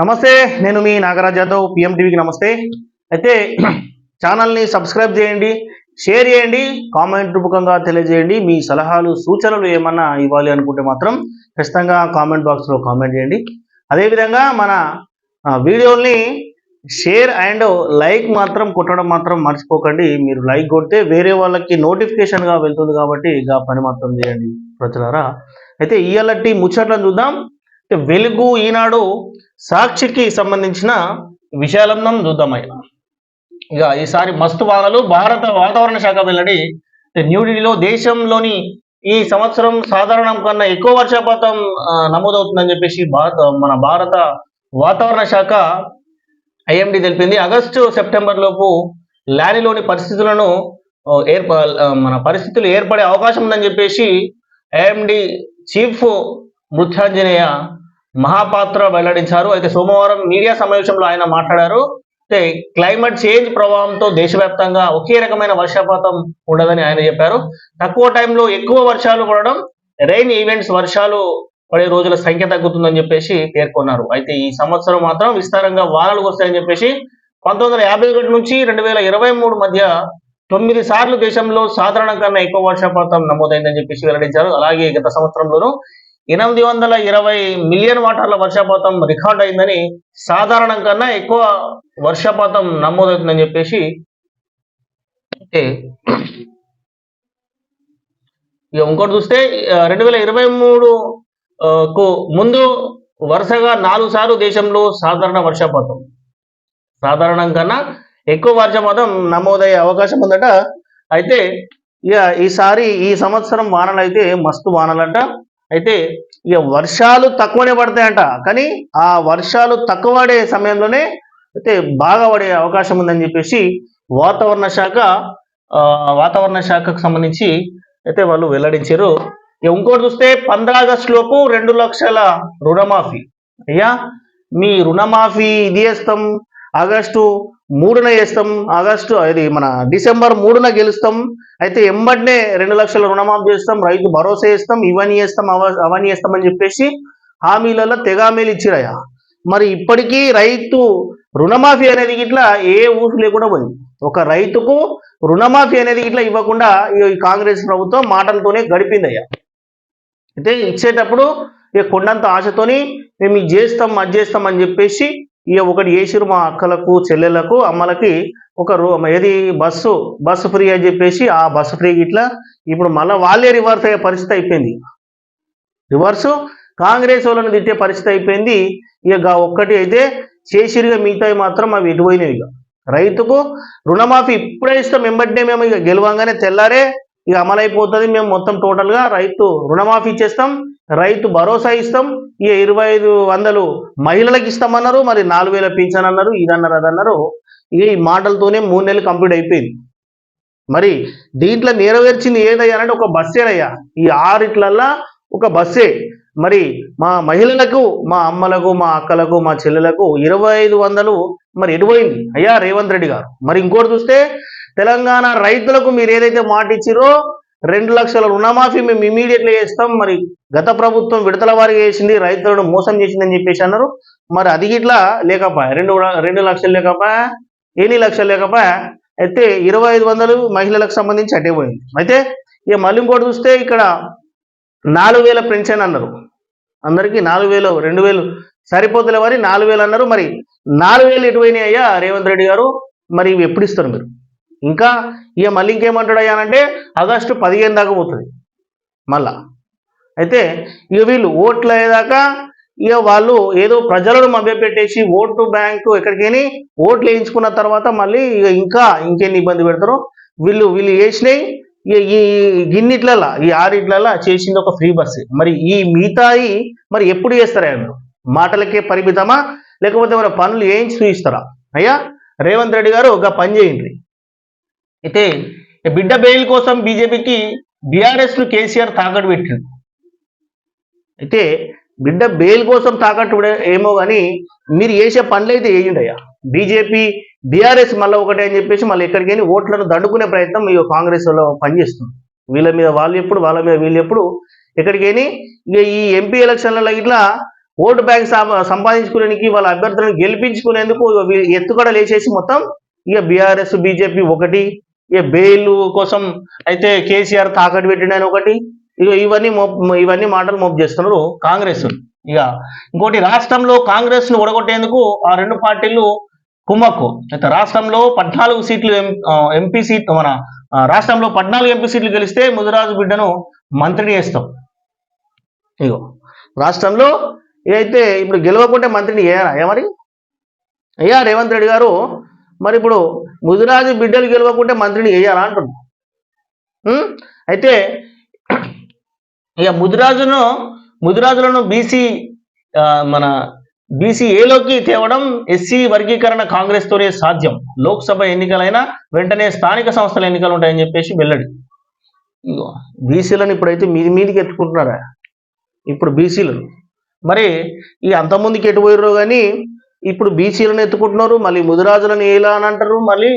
నమస్తే. నేను మీ నాగరాజ్ యాదవ్, పిఎం టీవీకి నమస్తే. అయితే ఛానల్ని సబ్స్క్రైబ్ చేయండి, షేర్ చేయండి, కామెంట్ రూపకంగా తెలియజేయండి. మీ సలహాలు సూచనలు ఏమన్నా ఇవ్వాలి అనుకుంటే మాత్రం ఖచ్చితంగా కామెంట్ బాక్స్లో కామెంట్ చేయండి. అదేవిధంగా మన వీడియోల్ని షేర్ అండ్ లైక్ మాత్రం కొట్టడం మాత్రం మర్చిపోకండి. మీరు లైక్ కొడితే వేరే వాళ్ళకి నోటిఫికేషన్గా వెళ్తుంది కాబట్టి ఆ పని మాత్రం చేయండి ప్రజలారా. అయితే ఇయ్యాలటి ముచ్చట్లను చూద్దాం. వెలుగు, ఈనాడు, సాక్షికి సంబంధించిన విషయాలను చూద్దామయ్యా. ఇక ఈసారి మస్తు వానలు. భారత వాతావరణ శాఖ వెల్లడి. న్యూఢిల్లీలో దేశంలోని ఈ సంవత్సరం సాధారణం కన్నా ఎక్కువ వర్షపాతం నమోదవుతుందని చెప్పేసి మన భారత వాతావరణ శాఖ ఐఎండి తెలిపింది. ఆగస్టు సెప్టెంబర్ లోపు లానిలోని పరిస్థితులను మన పరిస్థితులు ఏర్పడే అవకాశం ఉందని చెప్పేసి ఐఎండి చీఫ్ మృత్యాంజనేయ మహాపాత్ర వెల్లడించారు. అయితే సోమవారం మీడియా సమావేశంలో ఆయన మాట్లాడారు. అయితే క్లైమేట్ చేంజ్ ప్రభావంతో దేశవ్యాప్తంగా ఒకే రకమైన వర్షపాతం ఉండదని ఆయన చెప్పారు. తక్కువ టైంలో ఎక్కువ వర్షాలు పడడం, రెయిన్ ఈవెంట్స్ వర్షాలు పడే రోజుల సంఖ్య తగ్గుతుందని చెప్పేసి పేర్కొన్నారు. అయితే ఈ సంవత్సరం మాత్రం విస్తారంగా వానలు వస్తాయని చెప్పేసి 1951 నుంచి 2023 మధ్య 9 సార్లు దేశంలో సాధారణం కన్నా ఎక్కువ వర్షపాతం నమోదైందని చెప్పేసి వెల్లడించారు. అలాగే గత సంవత్సరంలోనూ 820 మిలియన్ వాటర్ల వర్షపాతం రికార్డ్ అయిందని, సాధారణం కన్నా ఎక్కువ వర్షపాతం నమోదవుతుందని చెప్పేసి ఇక ఇంకోటి చూస్తే 2023 కు ముందు వరుసగా 4 సార్లు దేశంలో సాధారణం కన్నా ఎక్కువ వర్షపాతం నమోదయ్యే అవకాశం ఉందట. అయితే ఇక ఈ సంవత్సరం వానలు అయితే మస్తు వానలంట. అయితే ఇక వర్షాలు తక్కువనే పడతాయంట, కానీ ఆ వర్షాలు తక్కువ పడే సమయంలోనే అయితే బాగా పడే అవకాశం ఉందని చెప్పేసి వాతావరణ శాఖకు సంబంధించి అయితే వాళ్ళు వెల్లడించారు. ఇంకోటి చూస్తే 15 ఆగస్టు లోపు 2 లక్షల రుణమాఫీ. అయ్యా, మీ రుణమాఫీ ఇది చేస్తాం, ఆగస్టు 3న చేస్తాం, మన డిసెంబర్ 3న గెలుస్తాం, అయితే ఎంబడినే 2 లక్షల రుణమాఫీ చేస్తాం, రైతు భరోసా చేస్తాం, అవన్నీ చేస్తామని చెప్పేసి హామీలలో తెగామీలు ఇచ్చిరయ్యా. మరి ఇప్పటికీ రైతు రుణమాఫీ అనేది ఇట్లా ఏ ఊసు లేకుండా పోయింది. ఒక రైతుకు రుణమాఫీ అనేది ఇట్లా ఇవ్వకుండా ఈ కాంగ్రెస్ ప్రభుత్వం మాటలతోనే గడిపిందయ్యా. అయితే ఇచ్చేటప్పుడు ఇక కొండంత ఆశతోని మేము ఇది చేస్తాం అది చేస్తాం అని చెప్పేసి ఇక ఒకటి చేసిరు మా అక్కలకు, చెల్లెలకు, అమ్మలకి ఏది బస్సు ఫ్రీ అని చెప్పేసి ఆ బస్సు ఫ్రీ ఇట్లా ఇప్పుడు మళ్ళీ వాళ్ళే రివర్స్ అయ్యే పరిస్థితి అయిపోయింది. కాంగ్రెస్ వాళ్ళని తిట్టే పరిస్థితి అయిపోయింది. ఇక ఒక్కటి అయితే చేసిరుగా, మిగతాయి మాత్రం అవి ఎటుపోయినవి. ఇక రైతుకు రుణమాఫీ ఇప్పుడే ఇస్తాం, వెంబడినే మేము ఇక గెలవంగానే తెల్లారే ఇక అమలైపోతుంది, మేము మొత్తం టోటల్గా రైతు రుణమాఫీ ఇచ్చేస్తాం, రైతు భరోసా ఇస్తాం, ఇక 2500 మహిళలకు ఇస్తామన్నారు, మరి 4000 పింఛన్ అన్నారు, ఇదన్నారు అదన్నారు. ఇక ఈ మాటలతోనే 3 నెలలు కంప్లీట్ అయిపోయింది. మరి దీంట్లో నెరవేర్చింది ఏదయ్యానంటే ఒక బస్సేనయ్యా. ఈ 6 ఒక బస్సే. మరి మా మహిళలకు, మా అమ్మలకు, మా అక్కలకు, మా చెల్లెలకు 2500 మరి ఎటుపోయింది అయ్యా రేవంత్ రెడ్డి గారు. మరి ఇంకోటి చూస్తే తెలంగాణ రైతులకు మీరు ఏదైతే మాట ఇచ్చిరో 2 లక్షల రుణమాఫీ మేము ఇమీడియట్లీ చేస్తాం, మరి గత ప్రభుత్వం విడతల వారిగా చేసింది, రైతులను మోసం చేసిందని చెప్పేసి అన్నారు. మరి అది ఇట్లా లేకపోయా, 2 లక్షలు లేకపోయా, 8 లక్షలు లేకపోయా. అయితే 2500 మహిళలకు సంబంధించి అటే పోయింది. అయితే ఇక మళ్ళీ ఇంకోటి చూస్తే ఇక్కడ 4000 పెన్షన్ అన్నారు, అందరికీ 4000, 2000 సరిపోతులే మరి 4000 అన్నారు. మరి 4000 ఎటుపోయినాయి అయ్యా రేవంత్ రెడ్డి గారు? మరి ఇవి ఎప్పుడు ఇస్తారు మీరు? ఇంకా ఇక మళ్ళీ ఇంకేమంటాడు అయ్యానంటే ఆగస్టు 15 దాకా పోతుంది మళ్ళా. అయితే ఇక వీళ్ళు ఓట్లు అయ్యేదాకా ఇక వాళ్ళు ఏదో ప్రజలను మభ్యపెట్టేసి ఓటు బ్యాంకు ఎక్కడికైనా ఓట్లు వేయించుకున్న తర్వాత మళ్ళీ ఇక ఇంకెన్ని ఇబ్బంది పెడతారో వీళ్ళు చేసినాయి. ఈ గిన్నిట్లలా, ఈ 6 చేసింది ఒక ఫ్రీ బస్సు. మరి ఈ మిగతాయి మరి ఎప్పుడు చేస్తారా? మాటలకే పరిమితమా, లేకపోతే మన పనులు వేయించి చూపిస్తారా? అయ్యా రేవంత్ రెడ్డి గారు ఒక పని చేయండి. అయితే బిడ్డ బెయిల్ కోసం బీజేపీకి బీఆర్ఎస్ను కేసీఆర్ తాకట్టు పెట్టిండు. అయితే బిడ్డ బెయిల్ కోసం తాకట్టు ఏమో కానీ మీరు చేసే పనులు అయితే వేయండి అయ్యా. బీజేపీ బీఆర్ఎస్ మళ్ళీ ఒకటే అని చెప్పేసి మళ్ళీ ఎక్కడికైనా ఓట్లను దండుకునే ప్రయత్నం ఈ కాంగ్రెస్ లో పనిచేస్తుంది. వీళ్ళ మీద వాళ్ళు ఎప్పుడు, వాళ్ళ మీద వీళ్ళు ఎప్పుడు, ఎక్కడికైనా ఇక ఈ ఎంపీ ఎలక్షన్లలో ఇట్లా ఓటు బ్యాంక్ సంపాదించుకునేందుకు వాళ్ళ అభ్యర్థులను గెలిపించుకునేందుకు ఎత్తుగడ లేచేసి మొత్తం ఇక బీఆర్ఎస్ బీజేపీ ఒకటి, ఇక బెయిల్ కోసం అయితే కేసీఆర్ తాకట్టు పెట్టిండని ఒకటి, ఇక ఇవన్నీ మాటలు మోపు చేస్తున్నారు కాంగ్రెస్. ఇక ఇంకోటి, రాష్ట్రంలో కాంగ్రెస్ ను ఒడగొట్టేందుకు ఆ రెండు పార్టీలు కుమ్మక్కు. అయితే రాష్ట్రంలో 14 సీట్లు ఎంపీ సీట్ మన రాష్ట్రంలో 14 ఎంపీ సీట్లు గెలిస్తే ముదిరాజు బిడ్డను మంత్రిని చేస్తాం. ఇగో రాష్ట్రంలో ఏదైతే ఇప్పుడు గెలవకుంటే మంత్రిని ఏమరి అయ్యా రేవంత్ రెడ్డి గారు, మరి ఇప్పుడు ముదిరాజు బిడ్డలు గెలవకుంటే మంత్రిని వేయాలా అంటున్నారు. అయితే ఇక ముదిరాజులను బీసీఏలోకి తేవడం ఎస్సీ వర్గీకరణ కాంగ్రెస్ తోనే సాధ్యం. లోక్సభ ఎన్నికలైనా వెంటనే స్థానిక సంస్థల ఎన్నికలు ఉంటాయని చెప్పేసి వెల్లడి. బీసీలను ఇప్పుడైతే మీదికి ఎత్తుకుంటున్నారా ఇప్పుడు బీసీలను. మరి ఈ అంతమందికి ఎటు పోయారో కానీ ఇప్పుడు బీసీలను ఎత్తుకుంటున్నారు, మళ్ళీ ముదిరాజులను ఎలా అని అంటారు, మళ్ళీ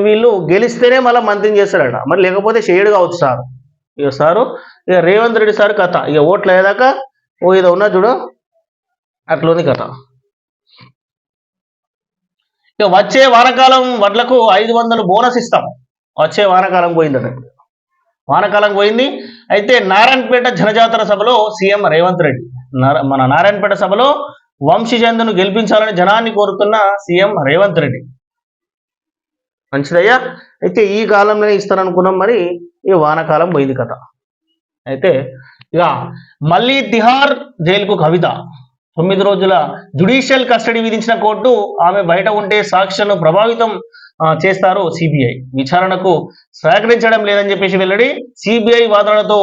వీళ్ళు గెలిస్తేనే మళ్ళీ మంత్రిని చేస్తారట, మరి లేకపోతే చేయడు కావచ్చు సార్. ఇక సారు ఇక రేవంత్ రెడ్డి సార్ కథ ఇక ఓట్లు అయ్యేదాకా ఏదో ఉన్నా చూడు అట్లోని కథ. ఇక వచ్చే వానకాలం వడ్లకు 500 బోనస్ ఇస్తాం. వచ్చే వానకాలం పోయిందట, వానకాలం పోయింది. అయితే నారాయణపేట జనజాతర సభలో సీఎం రేవంత్ రెడ్డి మన నారాయణపేట సభలో వంశీచంద్ను గెలిపించాలని జనాన్ని కోరుతున్న సీఎం రేవంత్ రెడ్డి. మంచిదయ్యా, అయితే ఈ కాలంలోనే ఇస్తారనుకున్నాం, మరి ఈ వానకాలం పోయింది కథ. అయితే ఇక మళ్ళీ తిహార్ జైలుకు కవిత. 9 రోజుల జ్యుడిషియల్ కస్టడీ విధించిన కోర్టు ఆమె బయట ఉంటే సాక్ష్యాలను ప్రభావితం చేస్తారు సిబిఐ. విచారణకు సహకరించడం లేదని చెప్పేసి వెల్లడి. సిబిఐ వాదనలతో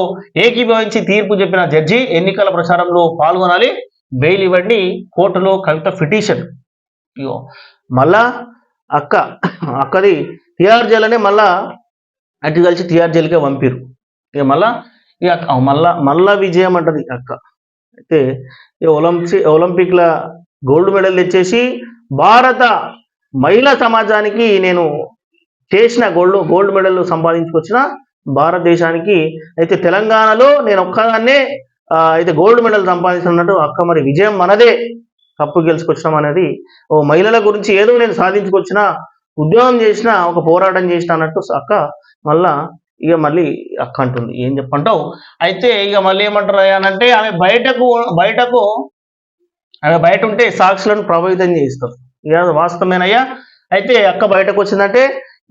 ఏకీభవించి తీర్పు చెప్పిన జడ్జి ఎన్నికల ప్రచారంలో పాల్గొనాలి, బెయిల్ ఇవ్వండి కోర్టులో కవిత పిటిషన్. ఇగో మళ్ళా అక్కది తిహార్ జైలు అనే మళ్ళా అటు కలిసి తిహార్ జైలుకే పంపిరు. ఇక మళ్ళా విజయం అంటది అక్క. అయితే ఒలింపిక్ల గోల్డ్ మెడల్ తెచ్చేసి భారత మహిళా సమాజానికి నేను చేసిన గోల్డ్ మెడల్ సంపాదించుకొచ్చిన భారతదేశానికి, అయితే తెలంగాణలో నేను ఒక్కదాన్నే అయితే గోల్డ్ మెడల్ సంపాదించినట్టు అక్క, మరి విజయం మనదే, కప్పు గెలుచుకొచ్చినాం అనేది ఓ మహిళల గురించి ఏదో నేను సాధించుకొచ్చిన, ఉద్యోగం చేసిన, ఒక పోరాటం చేసిన అన్నట్టు అక్క మళ్ళా ఇక మళ్ళీ అక్క అంటుంది. ఏం చెప్పంటావు? అయితే ఇక మళ్ళీ ఏమంటారు అంటే ఆమె బయట ఉంటే సాక్షులను ప్రభావితం చేయిస్తారు. ఇక వాస్తవమేనయ్యా. అయితే అక్క బయటకు వచ్చిందంటే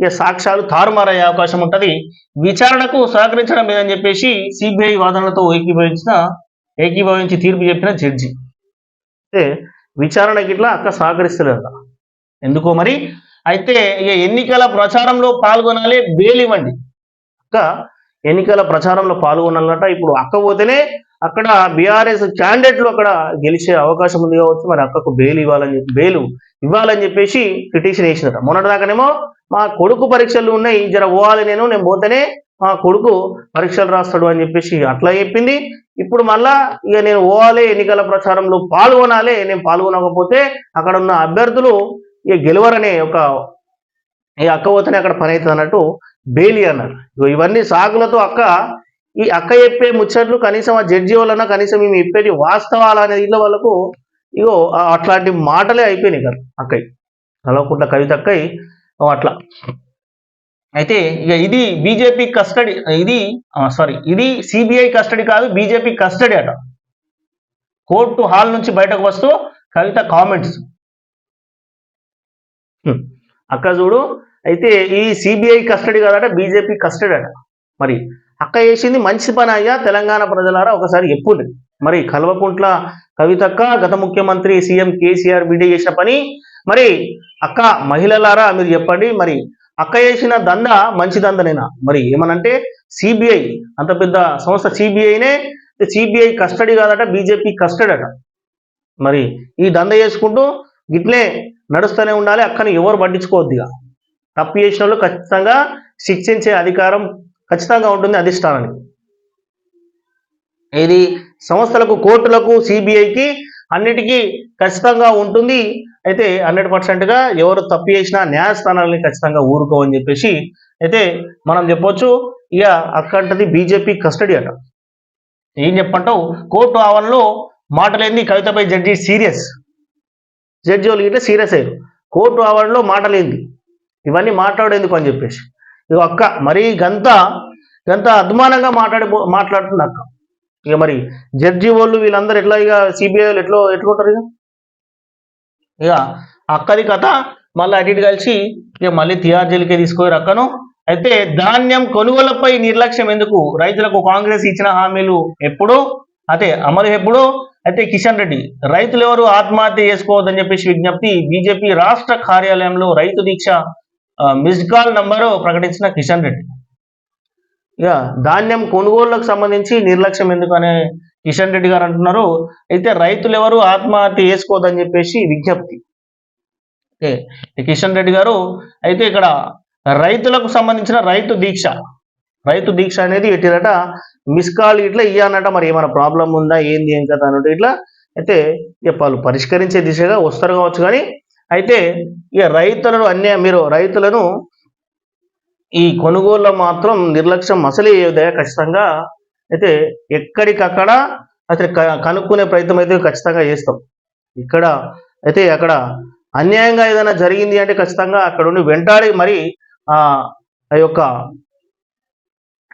ఇక సాక్ష్యాలు తారుమారయ్యే అవకాశం ఉంటుంది. విచారణకు సహకరించడం లేదని చెప్పేసి సిబిఐ వాదనలతో ఏకీభవించి తీర్పు చెప్పిన జడ్జి. అయితే విచారణకి ఇట్లా అక్క సహకరిస్తలేదట, ఎందుకో మరి. అయితే ఇక ఎన్నికల ప్రచారంలో పాల్గొనాలి, బెయిల్ ఇవ్వండి. అక్క ఎన్నికల ప్రచారంలో పాల్గొనాలట. ఇప్పుడు అక్క పోతేనే అక్కడ బీఆర్ఎస్ క్యాండిడేట్లు అక్కడ గెలిచే అవకాశం ఉంది కావచ్చు. మరి అక్కకు బెయిల్ ఇవ్వాలని చెప్పేసి పిటిషన్ వేసినట. మొన్నటిదాకానేమో మా కొడుకు పరీక్షలు ఉన్నాయి, జర పోవాలి, నేను పోతేనే మా కొడుకు పరీక్షలు రాస్తాడు అని చెప్పేసి అట్లా చెప్పింది. ఇప్పుడు మళ్ళా ఇక నేను పోవాలి, ఎన్నికల ప్రచారంలో పాల్గొనాలి, నేను పాల్గొనకపోతే అక్కడ ఉన్న అభ్యర్థులు ఇక గెలవరనే ఈ అక్క పోతేనే అక్కడ పని అవుతుంది అన్నట్టు బెయిల్ అన్నారు. ఇవన్నీ సాగులతో ఈ అక్క చెప్పే ముచ్చట్లు కనీసం ఆ జడ్జి వలన కనీసం మేము చెప్పేది వాస్తవాలు అనేది ఇళ్ళ వాళ్ళకు ఇగో అట్లాంటి మాటలే అయిపోయినాయి కదా అక్కయ్య, కల్వకుంట్ల కవిత అక్కయ్య అట్లా. అయితే ఇక ఇది బీజేపీ కస్టడీ, ఇది సిబిఐ కస్టడీ కాదు, బీజేపీ కస్టడీ అట. కోర్టు హాల్ నుంచి బయటకు వస్తూ కవిత కామెంట్స్. అక్క చూడు, అయితే ఈ సిబిఐ కస్టడీ కాదట, బీజేపీ కస్టడీ అట. మరి అక్క చేసింది మంచి పని అయ్యా, తెలంగాణ ప్రజలారా ఒకసారి ఎప్పుడు మరి కల్వకుంట్ల కవితక్క గత ముఖ్యమంత్రి సీఎం కేసీఆర్ బిడ్డ చేసిన పని, మరి అక్క మహిళలారా మీరు చెప్పండి, మరి అక్క చేసిన దంద మంచి దందనేనా? మరి ఏమనంటే సిబిఐ అంత పెద్ద సంస్థ సిబిఐ కస్టడీ కాదట, బీజేపీ కస్టడీ అట. మరి ఈ దంద చేసుకుంటూ గిట్లే నడుస్తూనే ఉండాలి, అక్కని ఎవరు పట్టించుకోవద్దుగా. తప్పు చేసిన వాళ్ళు ఖచ్చితంగా శిక్షించే అధికారం ఖచ్చితంగా ఉంటుంది అధిష్టానానికి. ఇది సంస్థలకు, కోర్టులకు, సిబిఐకి అన్నిటికీ ఖచ్చితంగా ఉంటుంది. అయితే 100%గా ఎవరు తప్పు చేసినా న్యాయస్థానాలని ఖచ్చితంగా ఊరుకోవని చెప్పేసి అయితే మనం చెప్పొచ్చు. ఇక అక్కంటది బీజేపీ కస్టడీ అట. ఏం చెప్పంటావు? కోర్టు ఆవరణలో మాటలేంది కవితపై జడ్జి సీరియస్, జడ్జి వాళ్ళు ఇట్లా సీరియస్ అయ్యారు, కోర్టు ఆవరణలో మాటలేంది, ఇవన్నీ మాట్లాడేందుకు అని చెప్పేసి. ఇక అక్క మరీ గంత అద్మానంగా మాట్లాడుతుంది అక్క. ఇక మరి జడ్జి వాళ్ళు వీళ్ళందరూ ఎట్లా, ఇక సిబిఐ వాళ్ళు ఎట్లుంటారు ఇక అక్కది కథ. మళ్ళీ అటు ఇటు కలిసి ఇక మళ్ళీ తిహార్ జైలుకే తీసుకుపోయారు అక్కను. అయితే ధాన్యం కొనుగోళ్లపై నిర్లక్ష్యం ఎందుకు, రైతులకు కాంగ్రెస్ ఇచ్చిన హామీలు ఎప్పుడు, అదే అమలు ఎప్పుడు. అయితే కిషన్ రెడ్డి రైతులు ఎవరు ఆత్మహత్య చేసుకోవద్దని చెప్పేసి విజ్ఞప్తి. బీజేపీ రాష్ట్ర కార్యాలయంలో రైతు దీక్ష మిస్డ్ కాల్ నంబరు ప్రకటించిన కిషన్ రెడ్డి. ఇక ధాన్యం కొనుగోళ్లకు సంబంధించి నిర్లక్ష్యం ఎందుకు అనే కిషన్ రెడ్డి గారు అంటున్నారు. అయితే రైతులు ఎవరు ఆత్మహత్య చేసుకోవద్దని చెప్పేసి విజ్ఞప్తి. కిషన్ రెడ్డి గారు అయితే ఇక్కడ రైతులకు సంబంధించిన రైతు దీక్ష అనేది పెట్టిరట. మిస్ కాల్ ఇట్లా ఇయ్యనట. మరి ఏమైనా ప్రాబ్లం ఉందా ఏంది ఏం కదా అన్నట్టు ఇట్లా అయితే ఇక వాళ్ళు పరిష్కరించే దిశగా వస్తారు కావచ్చు. కానీ అయితే ఇక రైతులను ఈ కొనుగోళ్ళ మాత్రం నిర్లక్ష్యం అసలే ఖచ్చితంగా అయితే ఎక్కడికక్కడ అసలు కనుక్కునే ప్రయత్నం అయితే ఖచ్చితంగా చేస్తాం. ఇక్కడ అయితే అక్కడ అన్యాయంగా ఏదైనా జరిగింది అంటే ఖచ్చితంగా అక్కడ ఉండి వెంటాడి మరి ఆ యొక్క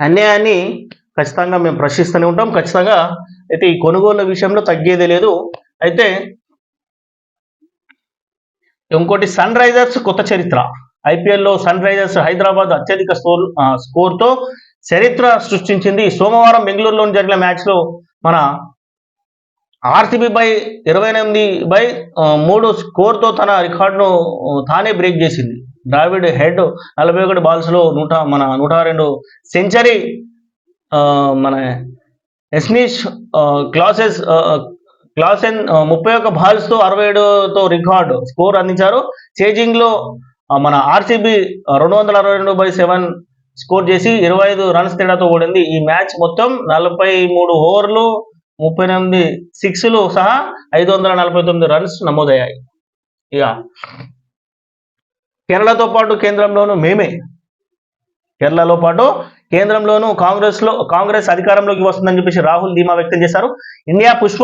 అన్యాయాన్ని ఖచ్చితంగా మేము ప్రశ్నిస్తూనే ఉంటాం. ఖచ్చితంగా అయితే ఈ కొనుగోళ్ల విషయంలో తగ్గేదే లేదు. అయితే ఇంకోటి సన్ రైజర్స్ కొత్త చరిత్ర. ఐపీఎల్లో సన్ రైజర్స్ హైదరాబాద్ అత్యధిక స్కోర్తో చరిత్ర సృష్టించింది. సోమవారం బెంగళూరులో జరిగిన మ్యాచ్లో మన ఆర్సీబీ 28/3 స్కోర్తో తన రికార్డును తానే బ్రేక్ చేసింది. డావిడ్ హెడ్ 41 బాల్స్లో 102 సెంచరీ, మన ఎస్నిష్ క్లాసెన్ 31 బాల్స్తో 67తో రికార్డు స్కోర్ అందించారు. చేజింగ్లో మన ఆర్సీబీ 262/7 స్కోర్ చేసి 25 రన్స్ తేడాతో ఓడింది. ఈ మ్యాచ్ మొత్తం 43 ఓవర్లు 38 సిక్స్లు సహా 549 రన్స్ నమోదయ్యాయి. ఇక కేరళలో పాటు కేంద్రంలోనూ కాంగ్రెస్ అధికారంలోకి వస్తుందని చెప్పేసి రాహుల్ ధీమా వ్యక్తం చేశారు. ఇండియా పుష్ప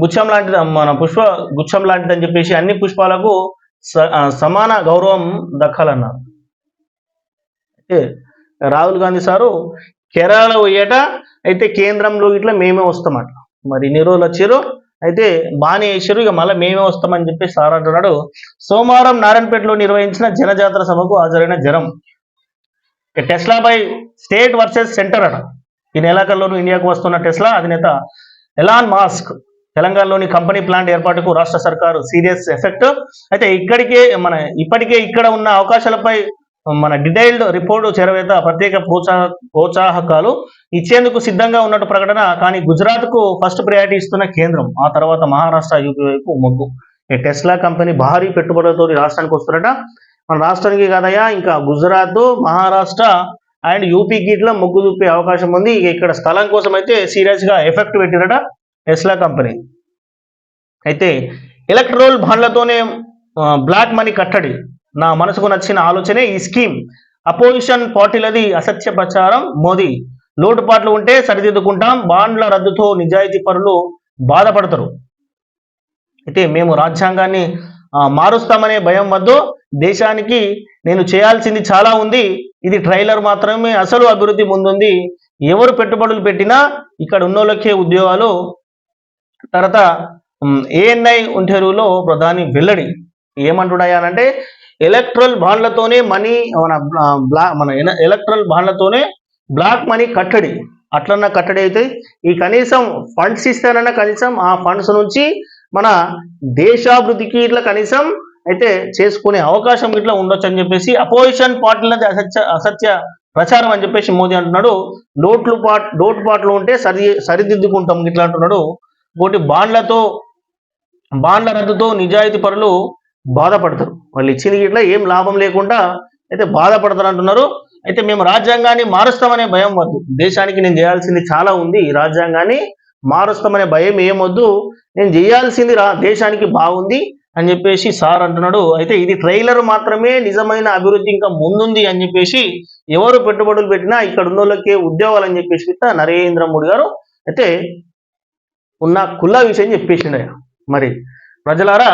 గుచ్చం లాంటిదని చెప్పేసి అన్ని పుష్పాలకు సమాన గౌరవం దక్కాలన్నారు. అయితే రాహుల్ గాంధీ సారు కేరళలో పోయేట అయితే కేంద్రంలో ఇట్లా మేమే వస్తామట. మరి ఇన్ని రోజులు వచ్చారు అయితే బాగానే వేసారు, ఇక మళ్ళీ మేమే వస్తామని చెప్పేసి సార్ అంటున్నాడు. సోమవారం నారాయణపేటలో నిర్వహించిన జనజాతర సభకు హాజరైన జనం. Tesla by state versus centre అట. ఈ నెలాఖరులోనూ ఇండియాకు వస్తున్న టెస్లా అధినేత ఎలాన్ మాస్క్ తెలంగాణలోని కంపెనీ ప్లాంట్ ఏర్పాటుకు రాష్ట్ర సర్కారు సీరియస్ ఎఫెక్ట్. అయితే ఇప్పటికే ఇక్కడ ఉన్న అవకాశాలపై మన డీటెయిల్డ్ రిపోర్టు చేరవేత ప్రత్యేక ప్రోత్సాహకాలు ఇచ్చేందుకు సిద్ధంగా ఉన్నట్టు ప్రకటన. కానీ గుజరాత్కు ఫస్ట్ ప్రయారిటీ ఇస్తున్న కేంద్రం, ఆ తర్వాత మహారాష్ట్ర, యూపీ వైపు మొగ్గు. టెస్లా కంపెనీ భారీ పెట్టుబడులతో రాష్ట్రానికి వస్తున్నట. మన రాష్ట్రానికి కాదయ్యా, ఇంకా గుజరాత్, మహారాష్ట్ర అండ్ యూపీకి ఇట్లా మొగ్గు చూపే అవకాశం ఉంది. ఇక్కడ స్థలం కోసం అయితే సీరియస్గా ఎఫెక్ట్ పెట్టిరట టెస్లా కంపెనీ. అయితే ఎలక్ట్రోల్ బాండ్లతోనే బ్లాక్ మనీ కట్టడి, నా మనసుకు నచ్చిన ఆలోచనే ఈ స్కీమ్. అపోజిషన్ పార్టీలది అసత్య ప్రచారం. మోదీ లోటుపాట్లు ఉంటే సరిదిద్దుకుంటాం, బాండ్ల రద్దుతో నిజాయితీ పరులు బాధపడతారు. అయితే మేము రాజ్యాంగాన్ని మారుస్తామనే భయం వద్దు, దేశానికి నేను చేయాల్సింది చాలా ఉంది, ఇది ట్రైలర్ మాత్రమే, అసలు అభివృద్ధి ముందుంది. ఎవరు పెట్టుబడులు పెట్టినా ఇక్కడ ఉన్నోళ్ళకే ఉద్యోగాలు. తర్వాత ఏఎన్ఐ ఇంటర్వ్యూలో ప్రధాని వెల్లడి ఏమంటున్నాయనంటే ఎలక్ట్రల్ బాండ్లతోనే ఎలక్ట్రల్ బాండ్లతోనే బ్లాక్ మనీ కట్టడి, అట్లన్నా కట్టడి అయితే ఈ కనీసం ఫండ్స్ ఇస్తానన్నా కనీసం ఆ ఫండ్స్ నుంచి మన దేశాభివృద్ధికి ఇట్లా కనీసం అయితే చేసుకునే అవకాశం ఇట్లా ఉండొచ్చు అని చెప్పేసి అపోజిషన్ పార్టీలది అసత్య ప్రచారం అని చెప్పేసి మోదీ అంటున్నాడు. లోటుపాట్లు ఉంటే సరిదిద్దుకుంటాం ఇట్లా అంటున్నాడు. ఇంకోటి బాండ్ల రద్దుతో నిజాయితీ పరులు బాధపడతారు, వాళ్ళు ఇచ్చింది ఇట్లా ఏం లాభం లేకుండా అయితే బాధపడతారు అంటున్నారు. అయితే మేము రాజ్యాంగాన్ని మారుస్తామనే భయం వద్దు, దేశానికి నేను చేయాల్సింది చాలా ఉంది, ఈ రాజ్యాంగాన్ని మారుస్తామనే భయం ఏమొద్దు, నేను చేయాల్సింది దేశానికి బాగుంది అని చెప్పేసి సార్ అంటున్నాడు. అయితే ఇది ట్రైలర్ మాత్రమే, నిజమైన అభివృద్ధి ఇంకా ముందుంది అని చెప్పేసి ఎవరు పెట్టుబడులు పెట్టినా ఇక్కడ ఉన్న వాళ్ళకే ఉద్యోగాలు అని చెప్పేసి నరేంద్ర మోడీ గారు అయితే ఉన్న కుల్లా విషయం చెప్పేసిండయ్య. మరి ప్రజలారా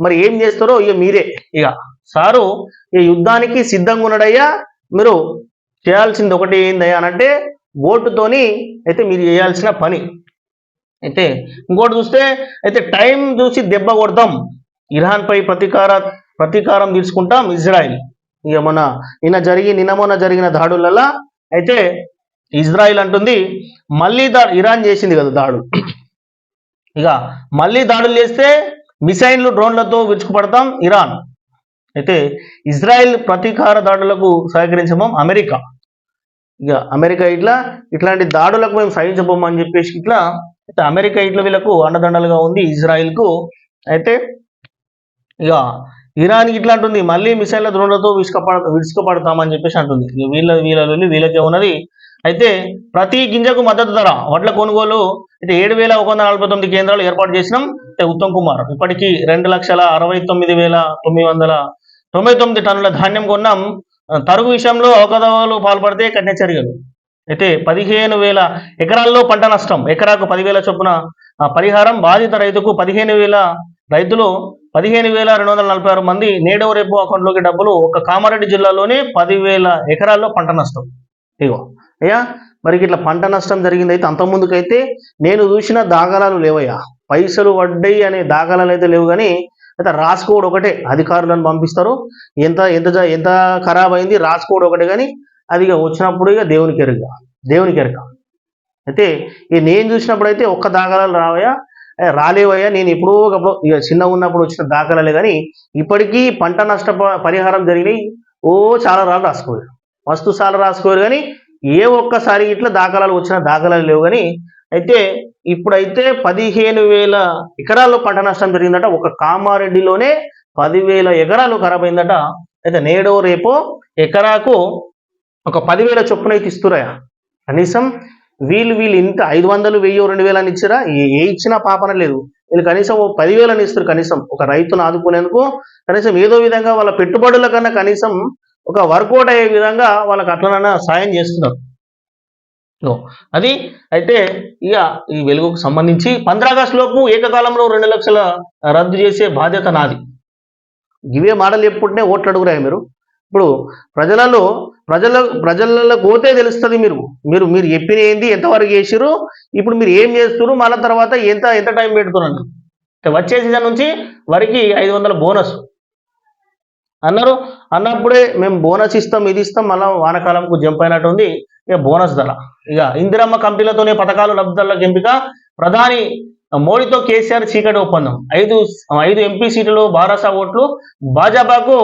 మరి ఏం చేస్తారో ఇక మీరే. ఇక సారు ఈ యుద్ధానికి సిద్ధంగా ఉన్నాడయ్యా. మీరు చేయాల్సింది ఒకటి ఏందయ్యా అనంటే ఓటుతోని అయితే మీరు చేయాల్సిన పని అయితే. ఇంకోటి చూస్తే అయితే టైం చూసి దెబ్బ కొడతాం, ఇరాన్పై ప్రతీకారం తీసుకుంటాం ఇజ్రాయిల్. ఇక నిన్న మొన్న జరిగిన దాడులల్లో అయితే ఇజ్రాయిల్ అంటుంది మళ్ళీ ఇరాన్ చేసింది కదా దాడులు, ఇక మళ్ళీ దాడులు చేస్తే మిసైన్లు డ్రోన్లతో విరుచుకుపడతాం ఇరాన్. అయితే ఇజ్రాయిల్ ప్రతీకార దాడులకు సహకరించమం అమెరికా. ఇక అమెరికా ఇట్లాంటి దాడులకు మేము సహించబోమని చెప్పేసి అయితే అమెరికా వీళ్ళకు అండదండలుగా ఉంది ఇజ్రాయిల్కు. అయితే ఇక ఇరాన్కి ఇట్లా అంటుంది మళ్ళీ మిసైన్ల డ్రోన్లతో విరుచుకుపడతామని చెప్పేసి అంటుంది. ఇక వీళ్ళకే ఉన్నది. అయితే ప్రతి గింజకు మద్దతు ధర వడ్ల కొనుగోలు అయితే 7,149 కేంద్రాలు ఏర్పాటు చేసినాం. ఉత్తమ్ కుమార్ ఇప్పటికీ 2,69,999 టన్నుల ధాన్యం కొన్నాం. తరుగు విషయంలో అవకతవకలు పాల్పడితే కఠిన చర్యలు. అయితే 15,000 ఎకరాల్లో పంట నష్టం, ఎకరాకు 10,000 చొప్పున పరిహారం. బాధిత రైతుకు 15,000 రైతులు 15,246 మంది నేడో రేపు అకౌంట్లోకి డబ్బులు. ఒక కామారెడ్డి జిల్లాలోనే 10,000 ఎకరాల్లో పంట నష్టం. ఇగో అయ్యా మరి ఇట్లా పంట నష్టం జరిగింది. అయితే అంతకుముందుకైతే నేను చూసిన దాఖలాలు లేవయ్యా, పైసలు వడ్డీ అనే దాఖలాలు అయితే లేవు. కానీ అయితే రాసుకోవడం ఒకటే, అధికారులను పంపిస్తారు ఎంత ఎంత ఎంత ఖరాబ్ అయింది రాసుకోవడం ఒకటే. కానీ అది ఇక వచ్చినప్పుడు ఇక దేవునికి ఎరుక. అయితే ఇక నేను చూసినప్పుడు అయితే ఒక్క దాఖలాలు రాలేవయ్యా. నేను ఎప్పుడో ఇక చిన్నగా ఉన్నప్పుడు వచ్చిన దాఖలాలే. కానీ ఇప్పటికీ పంట నష్ట పరిహారం జరిగినాయి చాలా రాసుకోరు, మస్తు చాలా రాసుకోరు. కానీ ఏ ఒక్కసారి ఇట్లా దాఖలాలు వచ్చిన దాఖలాలు లేవు. కానీ అయితే ఇప్పుడైతే 15,000 ఎకరాల్లో పంట నష్టం జరిగిందట. ఒక కామారెడ్డిలోనే 10,000 ఎకరాలు ఖరాబ్ అయిందట. అయితే నేడో రేపో ఎకరాకు ఒక 10,000 చొప్పున అయితే ఇస్తురాయా. కనీసం వీళ్ళు ఇంత 500, 1000, 2,000 అని ఇచ్చిరా, ఏ ఇచ్చినా పాపన లేదు. వీళ్ళు కనీసం 10,000 అని ఇస్తారు. కనీసం ఒక రైతును ఆదుకునేందుకు కనీసం ఏదో విధంగా వాళ్ళ పెట్టుబడుల కన్నా కనీసం ఒక వర్కౌట్ అయ్యే విధంగా వాళ్ళకి అట్లనైనా సాయం చేస్తున్నారు. అది అయితే ఇక ఈ వెలుగుకు సంబంధించి 15 ఆగస్టు లోపు ఏకకాలంలో 2 లక్షల రద్దు చేసే బాధ్యత నాది. ఇవే మాటలు చెప్పుకుంటే ఓట్లు అడుగురాయి మీరు. ఇప్పుడు ప్రజలలో పోతే తెలుస్తుంది. మీరు చెప్పిన ఏంది, ఎంతవరకు చేసిరు, ఇప్పుడు మీరు ఏం చేస్తున్నారు, మళ్ళీ తర్వాత ఎంత టైం పెడుతున్నారు. వచ్చే సీజన్ నుంచి వరికి 500 బోనస్ అన్నప్పుడే మేము బోనస్ ఇస్తాం, ఇది ఇస్తాం. మళ్ళీ వానకాలంకు జంప్ అయినట్టు ఉంది. ఇక బోనస్ ధర, ఇక ఇందిరమ్మ కమిటీలతోనే పథకాలు లబ్ధిదారులకు ఎంపిక. ప్రధాని మోడీతో కేసీఆర్ చీకటి ఒప్పందం. 5 ఎంపీ సీట్లు బారాసా ఓట్లు. భాజపాకు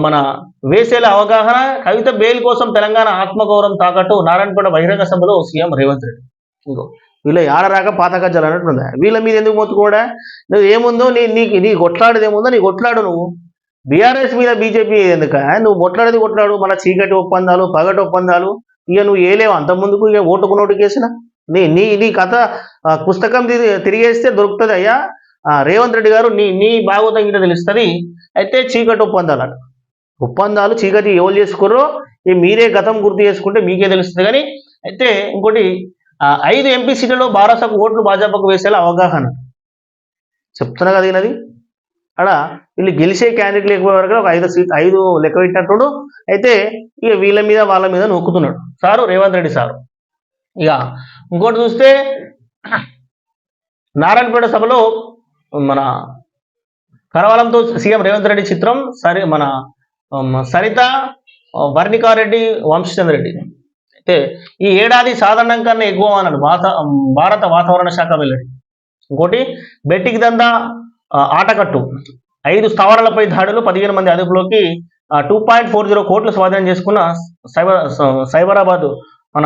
మన వేసేల అవగాహన. కవిత బెయిల్ కోసం తెలంగాణ ఆత్మగౌరవం తాకట్టు. నారాయణపేట బహిరంగ సభలో సీఎం రేవంత్ రెడ్డి. ఇంకో వీళ్ళ ఆడరాక పాత గజ్జలు అన్నట్టుంది. వీళ్ళ మీద ఎందుకు మొత్తుకోడా? నువ్వు ఏముందో నీ కొట్లాడేది ఏముందో నీ కొట్లాడు. నువ్వు బీఆర్ఎస్ మీద బీజేపీ ఎందుక నువ్వు కొట్లాడు. మన చీకటి ఒప్పందాలు, పగటి ఒప్పందాలు ఇక నువ్వు ఏలేవు. అంత ముందుకు ఇక ఓటుకు నోటుకేసిన నీ కథ పుస్తకం తిరిగేస్తే దొరుకుతుంది అయ్యా. రేవంత్ రెడ్డి గారు నీ భాగవతం గిట్ట తెలుస్తుంది. అయితే చీకటి ఒప్పందాలు చీకటి ఎవరు చేసుకుర్రో మీరే గతం గుర్తు చేసుకుంటే మీకే తెలుస్తుంది. కానీ అయితే ఇంకోటి 5 ఎంపీ సీట్లలో బారాసకు ఓట్లు భాజపాకు వేసేలా అవగాహన చెప్తున్నా కదా. ఈయనది అక్కడ వీళ్ళు గెలిచే క్యాండిడేట్ లేకపోయే వరకు ఒక 5 లెక్క పెట్టినట్టు. అయితే ఇక వాళ్ళ మీద నొక్కుతున్నాడు సారు రేవంత్ రెడ్డి సారు. ఇక ఇంకోటి చూస్తే నారాయణపేట సభలో మన కరవాలంతో సీఎం రేవంత్ రెడ్డి చిత్రం. మన సరిత వర్ణికారెడ్డి, వంశచంద్ర రెడ్డి. అయితే ఈ ఏడాది సాధారణం కన్నా ఎక్కువ అన్నాడు భారత వాతావరణ శాఖ వెల్లడి. ఇంకోటి బెట్టింగ్ దందా ఆటకట్టు. 5 స్థావరాలపై దాడులు. 15 మంది అదుపులోకి. 2.40 కోట్లు స్వాధీనం చేసుకున్న సైబరాబాద్ మన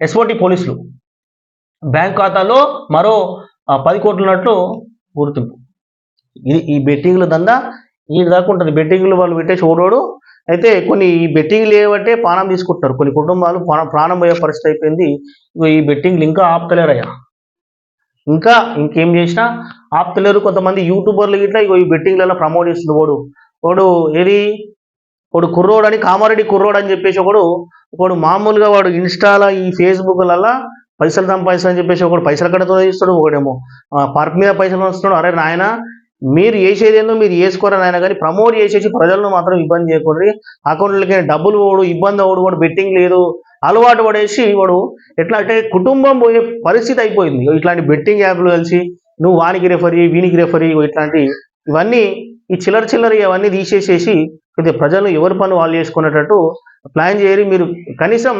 ఎస్ఓటి పోలీసులు. బ్యాంక్ ఖాతాలో మరో 10 కోట్లు ఉన్నట్లు గుర్తింపు. ఈ బెట్టింగ్ల దందా ఈ దాకా ఉంటుంది. బెట్టింగ్లు వాళ్ళు పెట్టేసి ఓడోడు. అయితే కొన్ని ఈ బెట్టింగ్లు ఏమంటే ప్రాణం తీసుకుంటారు. కొన్ని కుటుంబాలు ప్రాణం పోయే పరిస్థితి అయిపోయింది. ఈ బెట్టింగ్లు ఇంకా ఆపుతలేరయ్యా. ఇంకేం చేసినా ఆపుతలేరు. కొంతమంది యూట్యూబర్లు గిట్లా ఈ బెట్టింగ్లలో ప్రమోట్ చేస్తుంది. వాడు కుర్రోడు అని, కామారెడ్డి కుర్రోడు అని చెప్పేసి ఒకడు మామూలుగా వాడు ఇన్స్టాలో ఈ ఫేస్బుక్లలో పైసలు సంపాదిస్తాడని చెప్పేసి ఒకడు పైసల కడతో ఇస్తాడు, ఒకడేమో పార్క్ మీద పైసలు వస్తున్నాడు. అరే నాయన మీరు చేసేదేందో మీరు చేసుకోరని ఆయన కానీ ప్రమోట్ చేసేసి ప్రజలను మాత్రం ఇబ్బంది చేయకూడదు. అకౌంట్లకి డబ్బులు ఓడు ఇబ్బంది ఓడు వాడు బెట్టింగ్ లేదు అలవాటు పడేసి వాడు ఎట్లా అంటే కుటుంబం పోయే పరిస్థితి అయిపోయింది. ఇట్లాంటి బెట్టింగ్ యాప్లు కలిసి నువ్వు వానికి రెఫరీ వీనికి రెఫరీ ఇట్లాంటి ఇవన్నీ ఈ చిల్లర ఇవన్నీ తీసేసేసి కొద్దిగా ప్రజలు ఎవరి పని వాళ్ళు చేసుకునేటట్టు ప్లాన్ చేయరు. మీరు కనీసం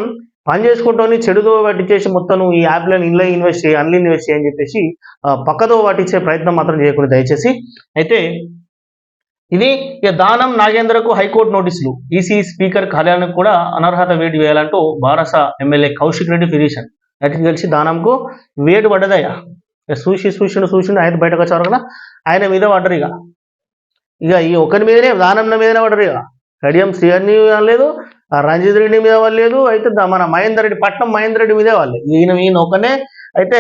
పని చేసుకుంటూ చెడుతో పట్టించేసి మొత్తం నువ్వు ఈ యాప్లను ఇంట్లో ఇన్వెస్ట్ చేయి అన్లో ఇన్వెస్ట్ చేయని చెప్పేసి పక్కతో పట్టించే ప్రయత్నం మాత్రం చేయకూడదు దయచేసి. అయితే ఇది ఇక దానం నాగేంద్రకు హైకోర్టు నోటీసులు, ఈసీ స్పీకర్ కార్యాలయానికి కూడా అనర్హత వేటు వేయాలంటూ బారస ఎమ్మెల్యే కౌశిక్ రెడ్డి పిటిషన్. అయితే కలిసి దానంకు వేటు పడ్డదయ్యా. చూసిండు ఆయన బయటకు వచ్చారు కదా, ఆయన మీద పడ్డరు. ఇక ఈ ఒకరి మీదనే దానం మీదనే పడ్డరు. ఇక కడియం శ్రీహరిని లేదు, రంజిత్ రెడ్డి మీద వాళ్ళు, అయితే మన మహేందర్ రెడ్డి పట్నం మహేందర్ రెడ్డి మీదే వాళ్ళు. ఈయన ఒకనే అయితే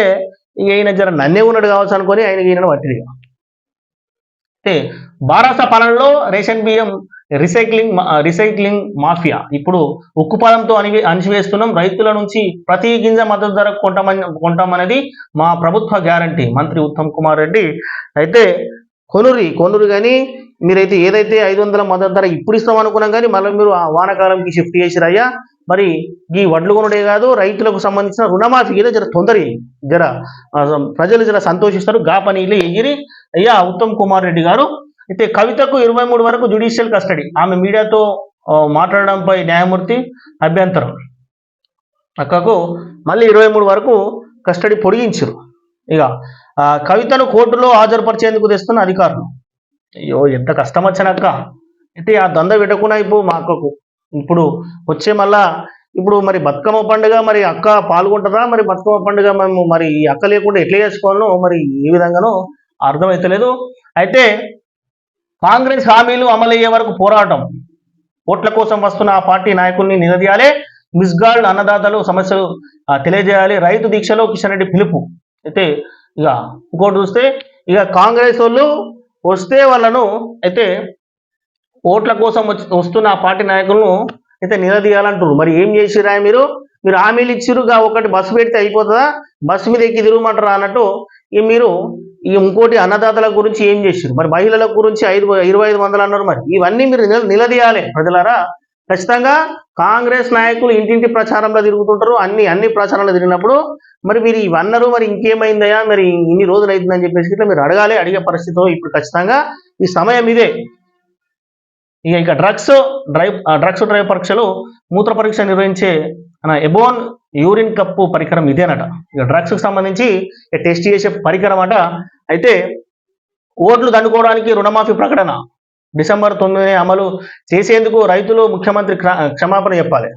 ఈయన జర నన్నే ఉన్నాడు కావచ్చు అనుకొని ఈయన పట్టింది. అయితే బారాస పాలనలో రేషన్ బియ్యం రీసైక్లింగ్ మాఫియా ఇప్పుడు ఉక్కుపాదంతో అణిచివేస్తున్నాం, రైతుల నుంచి ప్రతి గింజ మద్దతు ధర కొంటామనేది మా ప్రభుత్వ గ్యారంటీ, మంత్రి ఉత్తమ్ కుమార్ రెడ్డి. అయితే కొనురి కానీ మీరైతే ఏదైతే 500 మద్దతు ధర ఇప్పుడు ఇస్తాం అనుకున్నాం కానీ మళ్ళీ మీరు ఆ వానాకాలంకి షిఫ్ట్ చేసిరయ్యా. మరి ఈ వడ్లు కొనుడే కాదు రైతులకు సంబంధించిన రుణమాఫీ ఏదో జర తొందర జర ప్రజలు జర సంతోషిస్తారు. గా పనిలే ఎగిరి అయ్యా ఉత్తమ్ కుమార్ రెడ్డి గారు. అయితే కవితకు 23 వరకు జ్యుడిషియల్ కస్టడీ, ఆమె మీడియాతో మాట్లాడడంపై న్యాయమూర్తి అభ్యంతరం. అక్కకు మళ్ళీ 23 వరకు కస్టడీ పొడిగించారు. ఇక కవితను కోర్టులో హాజరుపరిచేందుకు తెస్తున్న అధికారులు. అయ్యో ఎంత కష్టం వచ్చినక్క. అయితే ఆ దంద పెట్టకుండా మా అక్కకు ఇప్పుడు వచ్చే మళ్ళా ఇప్పుడు మరి బతుకమ్మ పండుగ మరి అక్క పాల్గొంటుందా, మరి బతుకమ్మ పండుగ మేము మరి ఈ అక్క లేకుండా ఎట్లా చేసుకోవాలో మరి ఏ విధంగానో అర్థమైతలేదు. అయితే కాంగ్రెస్ హామీలు అమలయ్యే వరకు పోరాటం, ఓట్ల కోసం వస్తున్న ఆ పార్టీ నాయకుల్ని నిలదీయాలి, మిస్గాల్డ్ అన్నదాతలు సమస్యలు తెలియజేయాలి, రైతు దీక్షలో కిషన్ రెడ్డి పిలుపు. అయితే ఇక ఇంకోటి చూస్తే ఇక కాంగ్రెస్ వాళ్ళు వస్తే వాళ్ళను అయితే ఓట్ల కోసం వస్తున్న ఆ పార్టీ నాయకులను అయితే నిలదీయాలంటారు. మరి ఏం చేసిరా మీరు హామీలు ఇచ్చిరుగా, ఒకటి బస్సు పెడితే అయిపోతుందా, బస్సు మీద ఎక్కి తిరుగుమంటారా అన్నట్టు మీరు ఈ ఇంకోటి అన్నదాతల గురించి ఏం చేసిరు, మరి మహిళల గురించి 2500 అన్నారు. మరి ఇవన్నీ మీరు నిలదీయాలి ప్రజలారా. ఖచ్చితంగా కాంగ్రెస్ నాయకులు ఇంటింటి ప్రచారంలో తిరుగుతుంటారు. అన్ని ప్రచారంలో తిరిగినప్పుడు మరి మీరు ఇవన్నారు, మరి ఇంకేమైందయా, మరి ఇన్ని రోజులు అవుతుందని చెప్పేసి ఇట్లా మీరు అడిగే పరిస్థితిలో ఇప్పుడు ఖచ్చితంగా ఈ సమయం ఇదే. ఇక డ్రగ్స్ డ్రైవ్ పరీక్షలు మూత్ర పరీక్ష నిర్వహించే ఎబోన్ యూరిన్ కప్పు పరికరం ఇదేనట. ఇక డ్రగ్స్కి సంబంధించి టెస్ట్ చేసే పరికరం అట. అయితే ఓట్లు దండుకోవడానికి రుణమాఫీ ప్రకటన డిసెంబర్ 9 అమలు చేసేందుకు రైతులు ముఖ్యమంత్రి క్షమాపణ చెప్పాలి.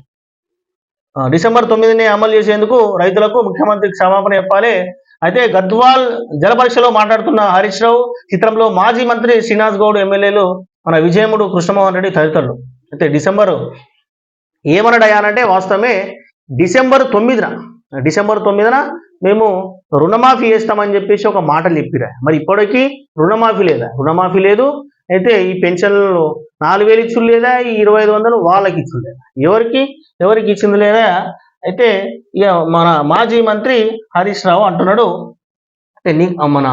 డిసెంబర్ 9 అమలు చేసేందుకు రైతులకు ముఖ్యమంత్రి క్షమాపణ చెప్పాలి. అయితే గద్వాల్ జలపరీక్షలో మాట్లాడుతున్న హరీష్ రావు, చిత్రంలో మాజీ మంత్రి శ్రీనివాస్ గౌడ్, ఎమ్మెల్యేలు మన విజయముడు కృష్ణమోహన్ రెడ్డి తదితరులు. అయితే డిసెంబర్ ఏమన్నాడయ్యానంటే వాస్తవమే డిసెంబర్ 9న మేము రుణమాఫీ చేస్తామని చెప్పేసి ఒక మాటలు చెప్పిరా. మరి ఇప్పటికీ రుణమాఫీ లేదు. అయితే ఈ పెన్షన్లు 4000 ఇచ్చులు లేదా, ఈ 2500 వాళ్ళకి ఇచ్చులు లేదా, ఎవరికి ఇచ్చింది లేదా. అయితే ఇక మన మాజీ మంత్రి హరీష్ రావు అంటున్నాడు, మన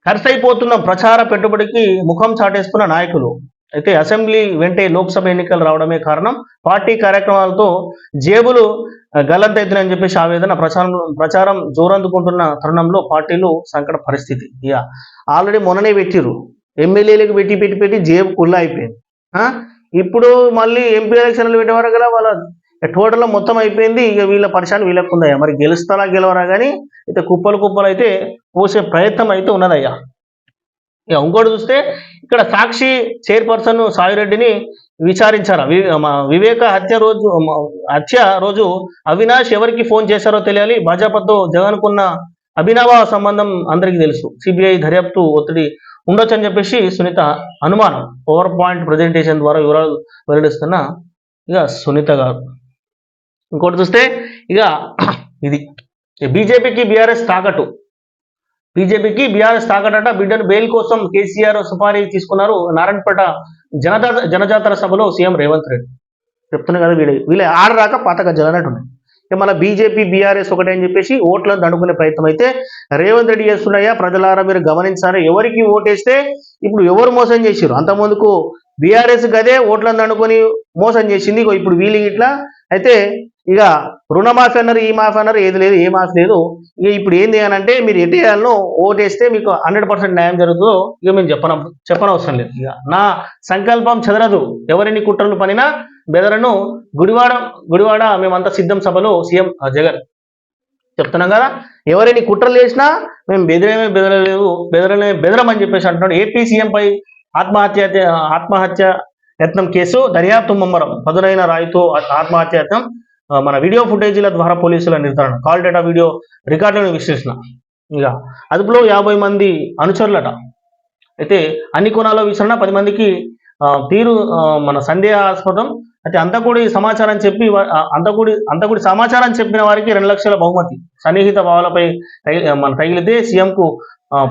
ఖర్చయిపోతున్న ప్రచార పెట్టుబడికి ముఖం చాటేస్తున్న నాయకులు. అయితే అసెంబ్లీ వెంటే లోక్సభ ఎన్నికలు రావడమే కారణం, పార్టీ కార్యక్రమాలతో జేబులు గల్లంతైతున్నాయని చెప్పేసి ఆవేదన. ప్రచారం జోరందుకుంటున్న తరుణంలో పార్టీలు సంకట పరిస్థితి. ఇక ఆల్రెడీ మొన్ననే పెట్టిరు, ఎమ్మెల్యేలకు పెట్టి జేబు కుల్లా అయిపోయింది. ఇప్పుడు మళ్ళీ ఎంపీ ఎలక్షన్లు పెట్టే వరకు కదా వాళ్ళ టోటల్ మొత్తం అయిపోయింది. ఇక వీళ్ళ పరిశాన్ని వీళ్ళకు ఉందయ్యా. మరి గెలుస్తారా గెలవరా కానీ అయితే కుప్పలు అయితే పోసే ప్రయత్నం అయితే ఉన్నదయ్యా. ఇక ఇంకోటి చూస్తే ఇక్కడ సాక్షి చైర్పర్సన్ సాయిరెడ్డిని విచారించారా. వివేక హత్య రోజు అవినాష్ ఎవరికి ఫోన్ చేశారో తెలియాలి. భాజపాతో జగన్కున్న అభినవ సంబంధం అందరికీ తెలుసు. సిబిఐ దర్యాప్తు ఒత్తిడి ఉండొచ్చు అని చెప్పేసి సునీత అనుమానం. పవర్ పాయింట్ ప్రజెంటేషన్ ద్వారా వివరాలు వెల్లడిస్తున్న ఇక సునీత గారు. ఇంకోటి చూస్తే ఇక ఇది బీజేపీకి బీఆర్ఎస్ తాకట. బిడ్డను బెయిల్ కోసం కేసీఆర్ సుపారీ తీసుకున్నారు. నారాయణపేట జనజాతర సభలో సీఎం రేవంత్ రెడ్డి. చెప్తున్నా కదా, వీళ్ళ ఆడరాక పాత గజ్జలు అన్నట్టు ఉన్నాయి. ఇక మన బీజేపీ బీఆర్ఎస్ ఒకటే అని చెప్పేసి ఓట్లను దండుకునే ప్రయత్నం అయితే రేవంత్ రెడ్డి చేస్తున్నాయా, ప్రజలారా మీరు గమనించాలి. ఎవరికి ఓటేస్తే ఇప్పుడు ఎవరు మోసం చేసారు, అంతమందుకు బీఆర్ఎస్ గదే ఓట్లను దండుకొని మోసం చేసింది. ఇగో ఇప్పుడు వీళ్ళు ఇట్లా అయితే ఇక రుణమాఫీ అన్నారు, ఈ మాఫీ అన్నారు, ఏది లేదు, ఏ మాఫీ లేదు. ఇక ఇప్పుడు ఏంది అని అంటే మీరు ఎటు చేయాలనో ఓటేస్తే మీకు 100% న్యాయం జరుగుతుందో ఇక మేము చెప్పనవసరం లేదు. ఇక నా సంకల్పం చెదరదు, ఎవరిని కుట్రలు పనినా బెదరను, గుడివాడ మేమంతా సిద్ధం సభలో సీఎం జగన్ చెప్తున్నాం కదా. ఎవరిని కుట్రలు చేసినా మేము బెదరమని చెప్పేసి అంటున్నాడు. ఏపీ సీఎం పై ఆత్మహత్య యత్నం కేసు దర్యాప్తు ముమ్మరం, పదునైన రాయితో ఆత్మహత్య యత్నం, మన వీడియో ఫుటేజీల ద్వారా పోలీసుల నిర్ధారణ, కాల్ డేటా వీడియో రికార్డులను విశ్లేషణ. ఇక అదుపులో 50 మంది అనుచరులట. అయితే అన్ని కోణాల్లో విచారణ, 10 మందికి తీరు మన సందేహాస్పదం. అయితే అంతకుడి సమాచారం చెప్పిన వారికి 2 లక్షల బహుమతి. సన్నిహిత భావాలపై తగిలితే సీఎంకు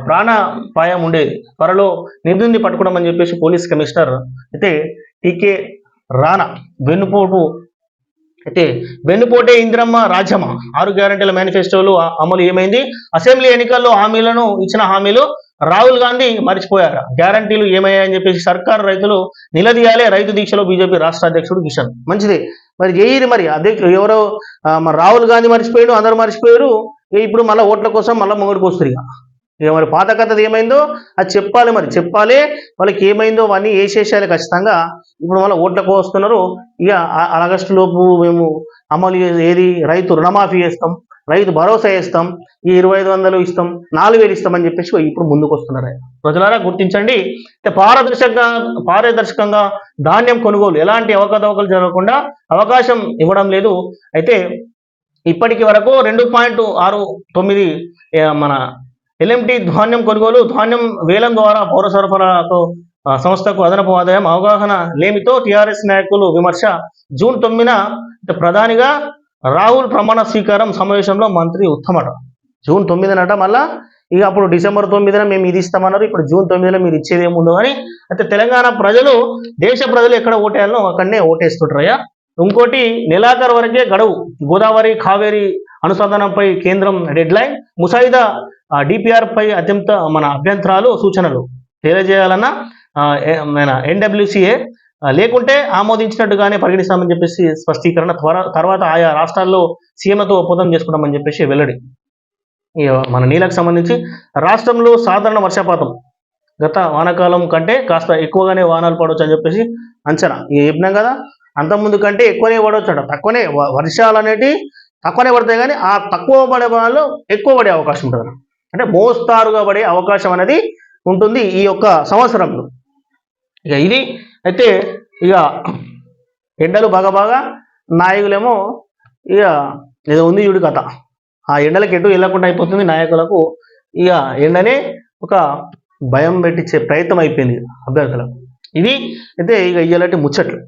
ప్రాణాపాయం ఉండేది. త్వరలో నిందితుడిని పట్టుకోవడం చెప్పేసి పోలీస్ కమిషనర్ అయితే టీకే రాణా వెన్నుపోటే ఇందిరమ్మ రాజ్యమా, 6 గ్యారెంటీల మేనిఫెస్టోలు అమలు ఏమైంది, అసెంబ్లీ ఎన్నికల్లో ఇచ్చిన హామీలు రాహుల్ గాంధీ మర్చిపోయారు, గ్యారంటీలు ఏమయ్యాయని చెప్పేసి సర్కారు రైతులు నిలదీయాలి, రైతు దీక్షలో బీజేపీ రాష్ట్ర అధ్యక్షుడు కిషన్. మంచిదే, మరి చేయరు. మరి అధ్యక్షుడు ఎవరో మరి రాహుల్ గాంధీ మర్చిపోయాడు, అందరూ మర్చిపోయారు. ఇప్పుడు మళ్ళీ ఓట్ల కోసం మళ్ళీ మొగుడికి వస్తారు. ఇక మరి పాత కథది ఏమైందో అది చెప్పాలి. వాళ్ళకి ఏమైందో అవన్నీ వేసేసేయాలి ఖచ్చితంగా. ఇప్పుడు మళ్ళీ ఓట్లకు వస్తున్నారు. ఇక ఆగస్టు లోపు మేము అమలు ఏది రైతు రుణమాఫీ చేస్తాం, రైతు భరోసా చేస్తాం, ఈ 2500 ఇస్తాం, 4000 ఇస్తామని చెప్పేసి ఇప్పుడు ముందుకు వస్తున్నారు. ప్రజలారా గుర్తించండి. పారదర్శకంగా ధాన్యం కొనుగోలు ఎలాంటి అవకతవకలు జరగకుండా అవకాశం ఇవ్వడం లేదు. అయితే ఇప్పటికి వరకు 2.69 మన ఎల్ఎంటీ ధాన్యం కొనుగోలు, ధాన్యం వేలం ద్వారా పౌర సరఫరాకు సంస్థకు అదనపు ఆదాయం, అవగాహన లేమితో టీఆర్ఎస్ నాయకులు విమర్శ. జూన్ 9న ప్రధానిగా రాహుల్ ప్రమాణ స్వీకారం, సమావేశంలో మంత్రి ఉత్తమట. జూన్ 9నట. మళ్ళా ఇక అప్పుడు డిసెంబర్ 9న మేము ఇది ఇస్తామన్నారు. ఇప్పుడు జూన్ 9న మీరు ఇచ్చేది ఏముందో అని. అయితే తెలంగాణ ప్రజలు, దేశ ప్రజలు ఎక్కడ ఓటేయాలో అక్కడనే ఓటేస్తుంటారయ్యా. ఇంకోటి, నెలాఖరు వరకే గడువు. గోదావరి కావేరీ అనుసంధానంపై కేంద్రం డెడ్ లైన్. ముసాయిదా డిపిఆర్ పై మన అభ్యంతరాలు, సూచనలు తెలియజేయాలన్న ఎన్డబ్ల్యూసీఏ లేకుంటే ఆమోదించినట్టుగానే పరిగణిస్తామని చెప్పేసి స్పష్టీకరణ. తర్వాత ఆయా రాష్ట్రాల్లో సీఎంలతో ఒప్పందం చేసుకుంటామని చెప్పేసి వెల్లడి. మన నీళ్ళకు సంబంధించి రాష్ట్రంలో సాధారణ వర్షపాతం గత వానాకాలం కంటే కాస్త ఎక్కువగానే వానాలు పడవచ్చు అని చెప్పేసి అంచనా. చెప్పినాం కదా, అంతకుముందు కంటే ఎక్కువనే పడవచ్చు. తక్కువనే వర్షాలు అనేవి తక్కువనే పడతాయి, కానీ ఆ తక్కువ పడే వాళ్ళు ఎక్కువ పడే అవకాశం ఉంటుంది. అంటే మోస్తారుగా పడే అవకాశం అనేది ఉంటుంది ఈ యొక్క సంవత్సరంలో. ఇక ఇది అయితే ఇక ఎండలు బాగా నాయకులేమో ఇక ఏదో ఉంది చూడు కథ. ఆ ఎండలకు ఎటు వెళ్ళకుండా అయిపోతుంది నాయకులకు. ఇక ఎండనే ఒక భయం పెట్టించే ప్రయత్నం అయిపోయింది అభ్యర్థులకు. ఇది అయితే ఇక ఇయ్యాలంటే ముచ్చట్లు.